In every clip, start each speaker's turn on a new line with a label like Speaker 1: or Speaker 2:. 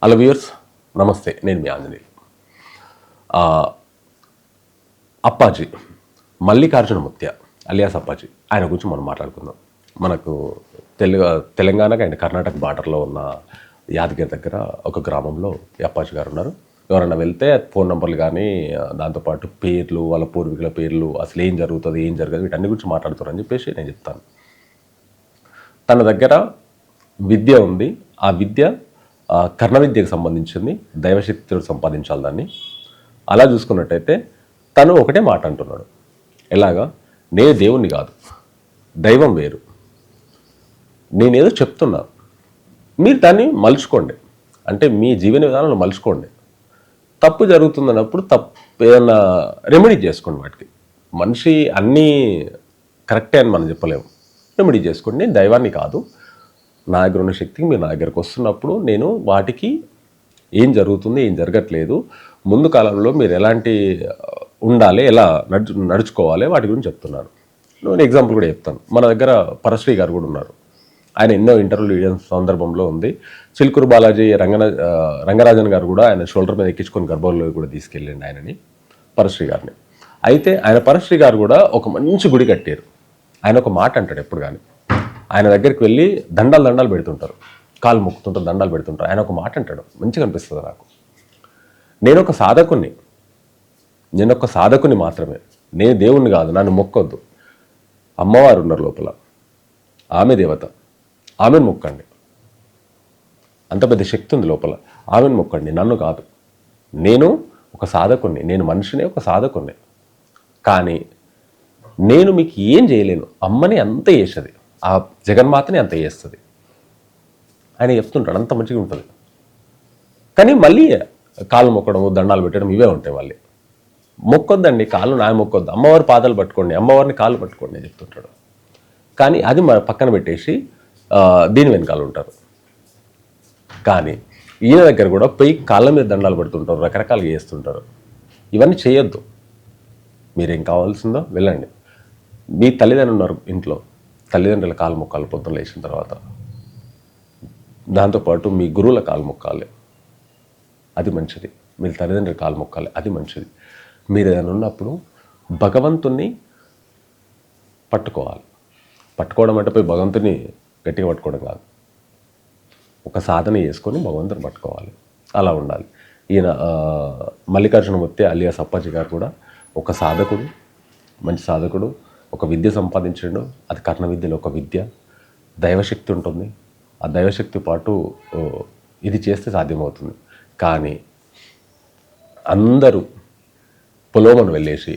Speaker 1: Hello viewers, నమస్తే. నేను మీ Anjaneyulu. Appaji Mallikarjuna Mutya alias Appaji, ఆయన గురించి మనం మాట్లాడుకుందాం. మనకు తెలంగాణకు అండ్ కర్ణాటక బార్డర్లో ఉన్న యాదగిరి దగ్గర ఒక గ్రామంలో ఈ అప్పాజీ గారు ఉన్నారు. ఎవరైనా వెళ్తే ఫోన్ నెంబర్లు కానీ దాంతోపాటు పేర్లు, వాళ్ళ పూర్వీకుల పేర్లు, అసలు ఏం జరుగుతుంది ఏం జరగదు వీటన్ని గురించి మాట్లాడుతారని చెప్పేసి నేను చెప్తాను. తన దగ్గర విద్య ఉంది. ఆ విద్య కర్ణ విద్యకు సంబంధించింది. దైవశక్తితో సంపాదించాలి దాన్ని. అలా చూసుకున్నట్టయితే తను ఒకటే మాట అంటున్నాడు, ఎలాగా, నేను దేవుణ్ణి కాదు, దైవం వేరు, నేనేదో చెప్తున్నాను, మీరు దాన్ని మలుచుకోండి, అంటే మీ జీవన విధానంలో మలుచుకోండి. తప్పు జరుగుతుందన్నప్పుడు ఏదైనా రెమెడీ చేసుకోండి. వాటికి మనిషి అన్నీ కరెక్టే అని మనం చెప్పలేము. రెమెడీ చేసుకోండి. నేను దైవాన్ని కాదు, నా దగ్గర ఉన్న శక్తికి మీరు నా దగ్గరకు వస్తున్నప్పుడు నేను వాటికి ఏం జరుగుతుంది ఏం జరగట్లేదు, ముందు కాలంలో మీరు ఎలాంటి ఉండాలి, ఎలా నడుచుకోవాలి వాటి గురించి చెప్తున్నాను. నేను ఎగ్జాంపుల్ కూడా చెప్తాను. మన దగ్గర పరశ్రీ గారు కూడా ఉన్నారు. ఆయన ఎన్నో ఇంటర్వ్యూలు ఇవ్వడం సందర్భంలో ఉంది. చిలుకూరు బాలాజీ రంగరాజన్ గారు కూడా ఆయన షోల్డర్ మీద ఎక్కించుకొని గర్భంలో కూడా తీసుకెళ్ళండి ఆయనని, పరశ్రీ గారిని. అయితే ఆయన పరశ్రీ గారు కూడా ఒక మంచి గుడి కట్టారు. ఆయన ఒక మాట అంటాడు ఎప్పుడు కానీ, ఆయన దగ్గరికి వెళ్ళి దండాలు పెడుతుంటారు, కాలు మొక్కుతుంటారు, దండాలు పెడుతుంటారు. ఆయన ఒక మాట అంటాడు, మంచిగా అనిపిస్తుంది నాకు. నేను ఒక సాధకుని మాత్రమే, నేను దేవుణ్ణి కాదు, నన్ను మొక్కొద్దు. అమ్మవారు ఉన్నారు లోపల, ఆమె దేవత, ఆమెను మొక్కండి. అంత పెద్ద శక్తి ఉంది లోపల, ఆమెను మొక్కండి, నన్ను కాదు. నేను ఒక సాధకుని, నేను మనిషినే, ఒక సాధకుని. కానీ నేను మీకు ఏం చేయలేను, అమ్మని అంత చేసేది, ఆ జగన్మాతని అంత చేస్తుంది ఆయన చెప్తుంటాడు. అంత మంచిగా ఉంటుంది. కానీ మళ్ళీ కాళ్ళు మొక్కడం, దండాలు పెట్టడం ఇవే ఉంటాయి. మళ్ళీ మొక్కొద్దండి, కాళ్ళు నా మొక్కొద్దు, అమ్మవారి పాదాలు పట్టుకోండి, అమ్మవారిని కాళ్ళు పట్టుకోండి అని చెప్తుంటాడు. కానీ అది పక్కన పెట్టేసి దీని వెనకాల ఉంటారు. కానీ ఈయన దగ్గర కూడా పోయి కాళ్ళ మీద దండాలు పెడుతుంటారు, రకరకాలుగా చేస్తుంటారు. ఇవన్నీ చేయొద్దు. మీరేం కావాల్సిందో వెళ్ళండి. మీ తల్లిదండ్రులు ఉన్నారు ఇంట్లో, తల్లిదండ్రుల కాలు మొక్కాలి పొద్దున్న లేచిన తర్వాత. దాంతోపాటు మీ గురువుల కాలు మొక్కాలి, అది మంచిది. మీ తల్లిదండ్రుల కాలు మొక్కాలి, అది మంచిది. మీరు ఏదైనా ఉన్నప్పుడు భగవంతుణ్ణి పట్టుకోవడం అంటే పోయి భగవంతుని గట్టిగా పట్టుకోవడం కాదు, ఒక సాధన చేసుకొని భగవంతుని పట్టుకోవాలి. అలా ఉండాలి. ఈయన మల్లికార్జున ముత్య అలియాస్ అప్పాజీ గారు కూడా ఒక సాధకుడు, మంచి సాధకుడు. ఒక విద్య సంపాదించండు, అది కర్ణ విద్యలో ఒక విద్య. దైవశక్తి ఉంటుంది, ఆ దైవశక్తి పాటు ఇది చేస్తే సాధ్యమవుతుంది. కానీ అందరూ పొలోమను వెళ్ళేసి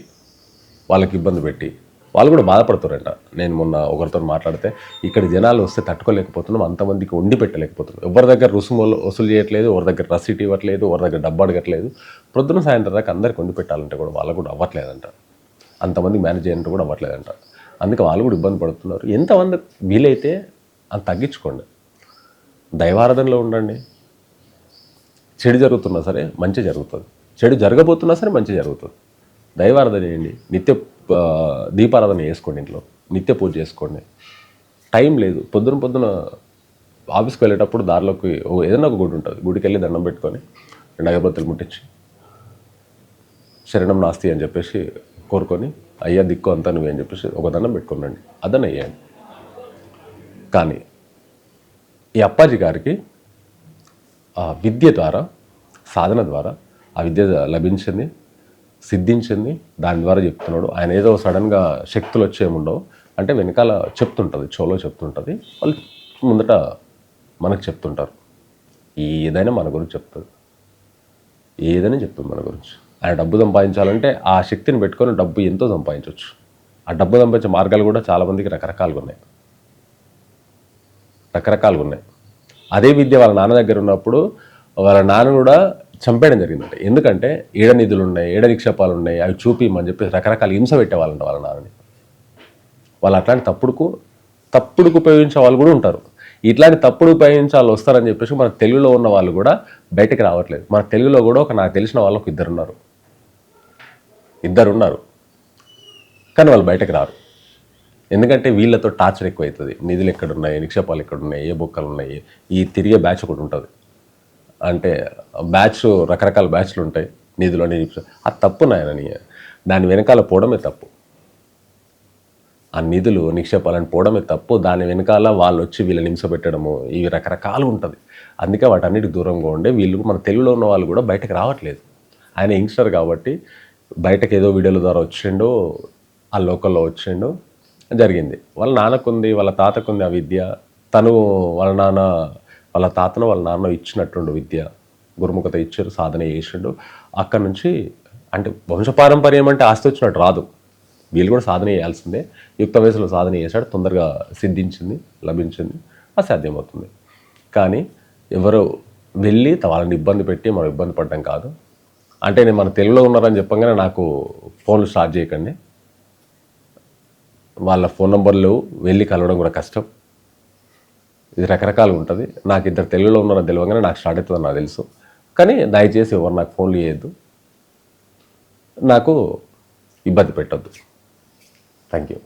Speaker 1: వాళ్ళకి ఇబ్బంది పెట్టి వాళ్ళు కూడా బాధపడుతారంట. నేను మొన్న ఒకరితో మాట్లాడితే, ఇక్కడ జనాలు వస్తే తట్టుకోలేకపోతున్నాం, అంతమందికి వండి పెట్టలేకపోతున్నాం, ఎవరి దగ్గర రుసుములు వసూలు చేయట్లేదు, ఎవరి దగ్గర రసీట్ ఇవ్వట్లేదు, ఎవరి దగ్గర డబ్బు అడగట్లేదు. ప్రొద్దున సాయంత్రం దాకా అందరికి వండి పెట్టాలంటే కూడా వాళ్ళకు కూడా అవ్వట్లేదంట, అంతమంది మేనేజ్ చేయాలంటే కూడా అవ్వట్లేదంట. అందుకే వాళ్ళు కూడా ఇబ్బంది పడుతున్నారు. ఎంతమంది వీలైతే అంత తగ్గించుకోండి, దైవారాధనలో ఉండండి. చెడు జరుగుతున్నా సరే మంచి జరుగుతుంది, చెడు జరగబోతున్నా సరే మంచి జరుగుతుంది. దైవారాధన చేయండి, నిత్య దీపారాధన చేసుకోండి, ఇంట్లో నిత్య పూజ చేసుకోండి. టైం లేదు, పొద్దున ఆఫీస్కి వెళ్ళేటప్పుడు దారిలోకి ఏదైనా ఒక గుడి ఉంటుంది, గుడికి వెళ్ళి దండం పెట్టుకొని 2 అగరబత్తులు ముట్టించి శరణం నాస్తి అని చెప్పేసి కోరుకొని, అయ్యా దిక్కు అంతా నువ్వే అని చెప్పేసి ఒక దండం పెట్టుకునండి, అదన అయ్యాను. కానీ ఈ అప్పాజీ గారికి ఆ విద్య ద్వారా, సాధన ద్వారా ఆ విద్య లభించింది, సిద్ధించింది. దాని ద్వారా చెప్తున్నాడు. ఆయన ఏదో సడన్గా శక్తులు వచ్చేముండవు, అంటే వెనకాల చెప్తుంటుంది, చెవులో చెప్తుంటుంది, వాళ్ళు ముందట మనకు చెప్తుంటారు. ఏదైనా మన గురించి చెప్తుంది, ఏదైనా చెప్తుంది మన గురించి. ఆయన డబ్బు సంపాదించాలంటే ఆ శక్తిని పెట్టుకొని డబ్బు ఎంతో సంపాదించవచ్చు. ఆ డబ్బు సంపాదించే మార్గాలు కూడా చాలామందికి రకరకాలుగా ఉన్నాయి. అదే విద్య వాళ్ళ నాన్న దగ్గర ఉన్నప్పుడు వాళ్ళ నాన్న కూడా చంపేయడం జరిగిందంట. ఎందుకంటే ఏడనిధులు ఉన్నాయి, ఏడ నిక్షేపాలు ఉన్నాయి, అవి చూపిమని చెప్పి రకరకాల హింస పెట్టేవాళ్ళంట వాళ్ళ నాన్నని. వాళ్ళు అట్లాంటి తప్పుడుకు ఉపయోగించే వాళ్ళు కూడా ఉంటారు. ఇట్లాంటి తప్పుడు ఉపయోగించే వాళ్ళు వస్తారని చెప్పేసి మన తెలుగులో ఉన్న వాళ్ళు కూడా బయటకు రావట్లేదు. మన తెలుగులో కూడా నాకు తెలిసిన వాళ్ళకు ఇద్దరు ఉన్నారు, కానీ వాళ్ళు బయటకు రారు. ఎందుకంటే వీళ్ళతో టార్చర్ ఎక్కువ అవుతుంది. నిధులు ఎక్కడున్నాయి, నిక్షేపాలు ఎక్కడున్నాయి, ఏ బొక్కలు ఉన్నాయి, ఈ తిరిగే బ్యాచ్ ఒకటి ఉంటుంది. అంటే బ్యాచ్ రకరకాల బ్యాచ్లు ఉంటాయి, నిధులని అది తప్పు నాయనని. దాని వెనకాల పోవడమే తప్పు. ఆ నిధులు నిక్షేపాలను పోవడమే తప్పు. దాని వెనకాల వాళ్ళు వచ్చి వీళ్ళని హింస పెట్టడము ఇవి రకరకాలు ఉంటుంది. అందుకే వాటన్నిటికి దూరంగా ఉండే వీళ్ళు మన తెలుగులో ఉన్న వాళ్ళు కూడా బయటకు రావట్లేదు. ఆయన యంగ్స్టర్ కాబట్టి బయటకు ఏదో వీడియోల ద్వారా వచ్చిండు, ఆ లోకల్లో వచ్చిండు, జరిగింది. వాళ్ళ నాన్నకుంది, వాళ్ళ తాతకుంది ఆ విద్య. తను వాళ్ళ నాన్న వాళ్ళ తాతను వాళ్ళ నాన్న ఇచ్చినట్టుండు విద్య, గురుముఖత ఇచ్చారు, సాధన చేసిండు. అక్కడి నుంచి అంటే వంశపారంపర్యం అంటే ఆస్తి వచ్చినట్టు రాదు, వీళ్ళు కూడా సాధన చేయాల్సిందే. యుక్త వయసులో సాధన చేశాడు, తొందరగా సిద్ధించింది, లభించింది, అసాధ్యమవుతుంది. కానీ ఎవరు వెళ్ళి వాళ్ళని ఇబ్బంది పెట్టి మనం ఇబ్బంది పడడం కాదు. అంటే నేను మన తెలుగులో ఉన్నారని చెప్పగానే నాకు ఫోన్లు స్టార్ట్ చేయకండి. వాళ్ళ ఫోన్ నెంబర్లు వెళ్ళి కలవడం కూడా కష్టం. ఇది రకరకాలుగా ఉంటుంది. నాకు ఇద్దరు తెలుగులో ఉన్నారని తెలియగానే నాకు స్టార్ట్ అవుతుందని నాకు తెలుసు. కానీ దయచేసి ఎవరు నాకు ఫోన్లు చేయొద్దు, నాకు ఇబ్బంది పెట్టద్దు. Thank you.